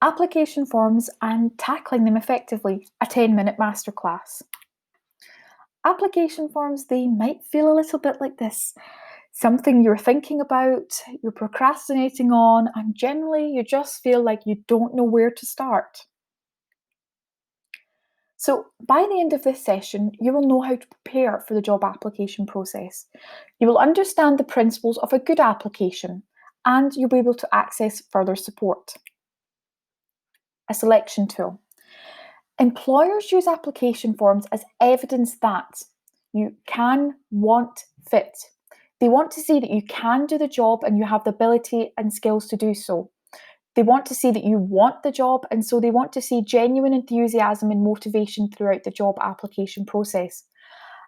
application forms and tackling them effectively, a 10-minute masterclass. Application forms, they might feel a little bit like this. Something you're thinking about, you're procrastinating on, and generally you just feel like you don't know where to start. So, by the end of this session, you will know how to prepare for the job application process. You will understand the principles of a good application, and you'll be able to access further support. A selection tool. Employers use application forms as evidence that you can, want, fit. They want to see that you can do the job and you have the ability and skills to do so. They want to see that you want the job, and so they want to see genuine enthusiasm and motivation throughout the job application process.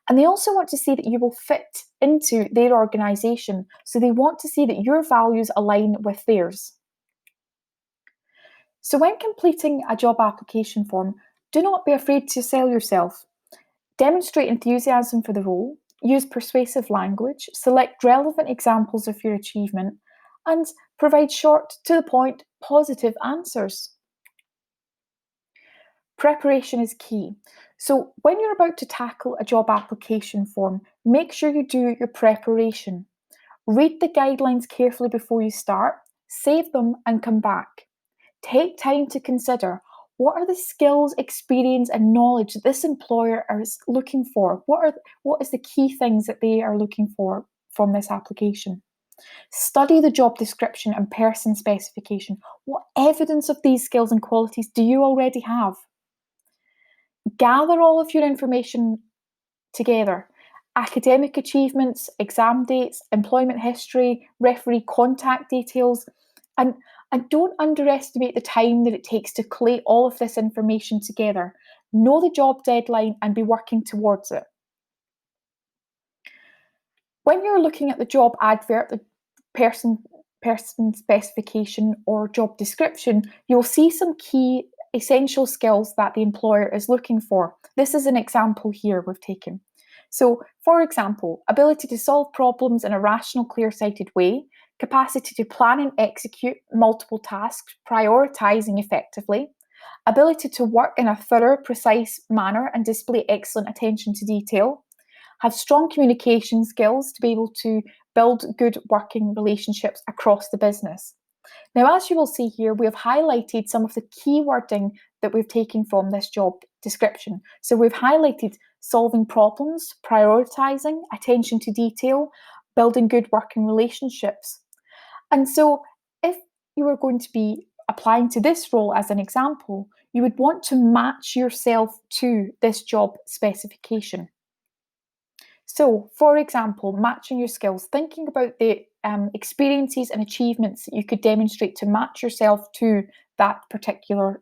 And they also want to see that you will fit into their organisation, so they want to see that your values align with theirs. So, when completing a job application form, do not be afraid to sell yourself. Demonstrate enthusiasm for the role, use persuasive language, select relevant examples of your achievement, and provide short, to the point, positive answers. Preparation is key. So, when you're about to tackle a job application form, make sure you do your preparation. Read the guidelines carefully before you start, save them, and come back. Take time to consider what are the skills, experience, and knowledge that this employer is looking for. What is the key things that they are looking for from this application? Study the job description and person specification. What evidence of these skills and qualities do you already have? Gather all of your information together. Academic achievements, exam dates, employment history, referee contact details, and don't underestimate the time that it takes to collate all of this information together. Know the job deadline and be working towards it. When you're looking at the job advert, the person specification or job description, you'll see some key essential skills that the employer is looking for. This is an example here we've taken. So, for example, ability to solve problems in a rational, clear-sighted way, capacity to plan and execute multiple tasks, prioritising effectively, ability to work in a thorough, precise manner and display excellent attention to detail, have strong communication skills to be able to build good working relationships across the business. Now, as you will see here, we have highlighted some of the key wording that we've taken from this job description. So we've highlighted solving problems, prioritising, attention to detail, building good working relationships. And so if you were going to be applying to this role as an example, you would want to match yourself to this job specification. So, for example, matching your skills, thinking about the experiences and achievements that you could demonstrate to match yourself to that particular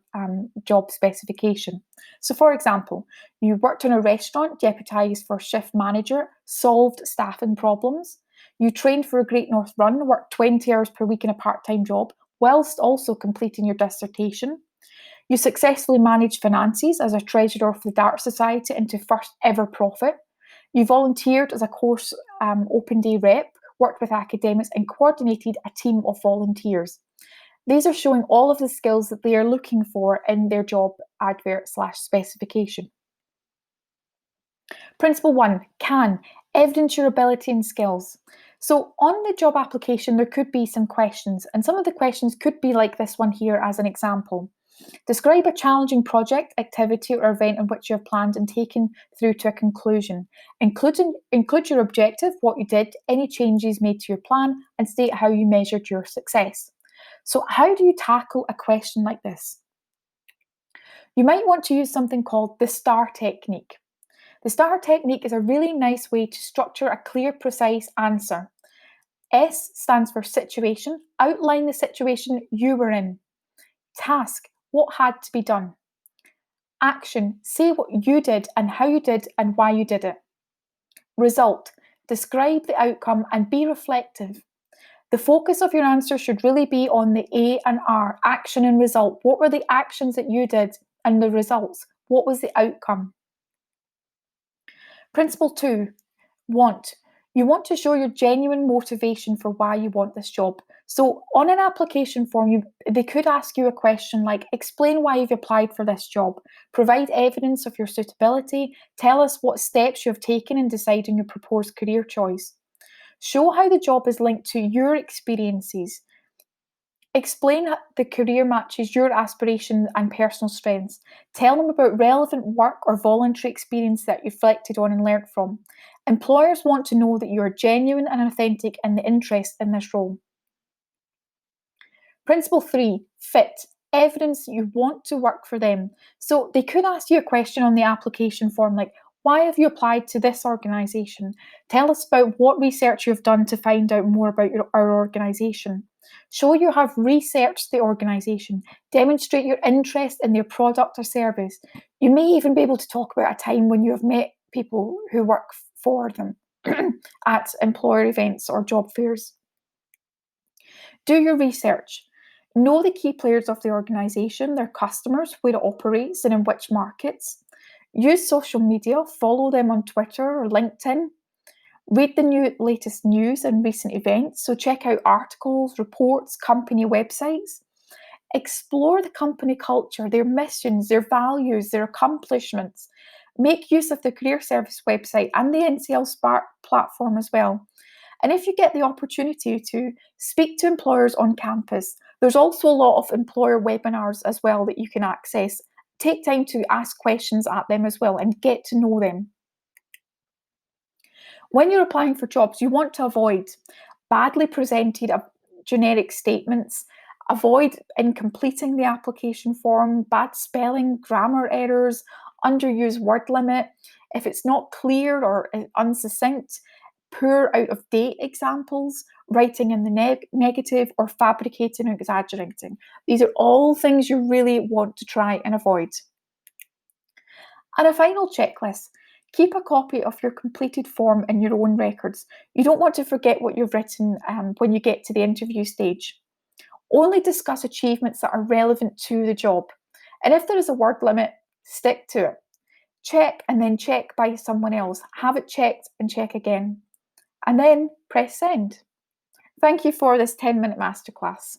job specification. So, for example, you worked in a restaurant, deputised for shift manager, solved staffing problems. You trained for a Great North Run, worked 20 hours per week in a part-time job, whilst also completing your dissertation. You successfully managed finances as a treasurer of the Dart Society into first ever profit. You volunteered as a course open day rep, worked with academics, and coordinated a team of volunteers. These are showing all of the skills that they are looking for in their job advert / specification. Principle 1, can. Evidence your ability and skills. So on the job application, there could be some questions, and some of the questions could be like this one here as an example. Describe a challenging project, activity, or event in which you have planned and taken through to a conclusion. Include your objective, what you did, any changes made to your plan, and state how you measured your success. So, how do you tackle a question like this? You might want to use something called the STAR technique. The STAR technique is a really nice way to structure a clear, precise answer. S stands for situation. Outline the situation you were in. Task, what had to be done. Action, say what you did and how you did and why you did it. Result, describe the outcome and be reflective. The focus of your answer should really be on the A and R, action and result. What were the actions that you did and the results? What was the outcome? Principle 2, want. You want to show your genuine motivation for why you want this job. So, on an application form, they could ask you a question like, explain why you've applied for this job, provide evidence of your suitability, tell us what steps you have taken in deciding your proposed career choice. Show how the job is linked to your experiences. Explain how the career matches your aspirations and personal strengths. Tell them about relevant work or voluntary experience that you reflected on and learnt from. Employers want to know that you are genuine and authentic in the interest in this role. Principle 3, fit. Evidence that you want to work for them. So they could ask you a question on the application form like, why have you applied to this organisation? Tell us about what research you've done to find out more about our organisation. Show you have researched the organisation. Demonstrate your interest in their product or service. You may even be able to talk about a time when you have met people who work for them at employer events or job fairs. Do your research. Know the key players of the organisation, their customers, where it operates, and in which markets. Use social media, follow them on Twitter or LinkedIn. Read the latest news and recent events, so check out articles, reports, company websites. Explore the company culture, their missions, their values, their accomplishments. Make use of the Career Service website and the NCL Spark platform as well. And if you get the opportunity to speak to employers on campus, there's also a lot of employer webinars as well that you can access. Take time to ask questions at them as well and get to know them. When you're applying for jobs, you want to avoid badly presented generic statements, avoid incompleting the application form, bad spelling, grammar errors, underused word limit. If it's not clear or unsuccinct, poor out of date examples, writing in the negative, or fabricating or exaggerating. These are all things you really want to try and avoid. And a final checklist. Keep a copy of your completed form in your own records. You don't want to forget what you've written when you get to the interview stage. Only discuss achievements that are relevant to the job. And if there is a word limit, stick to it. Check and then check by someone else. Have it checked and check again. And then press send. Thank you for this 10-minute masterclass.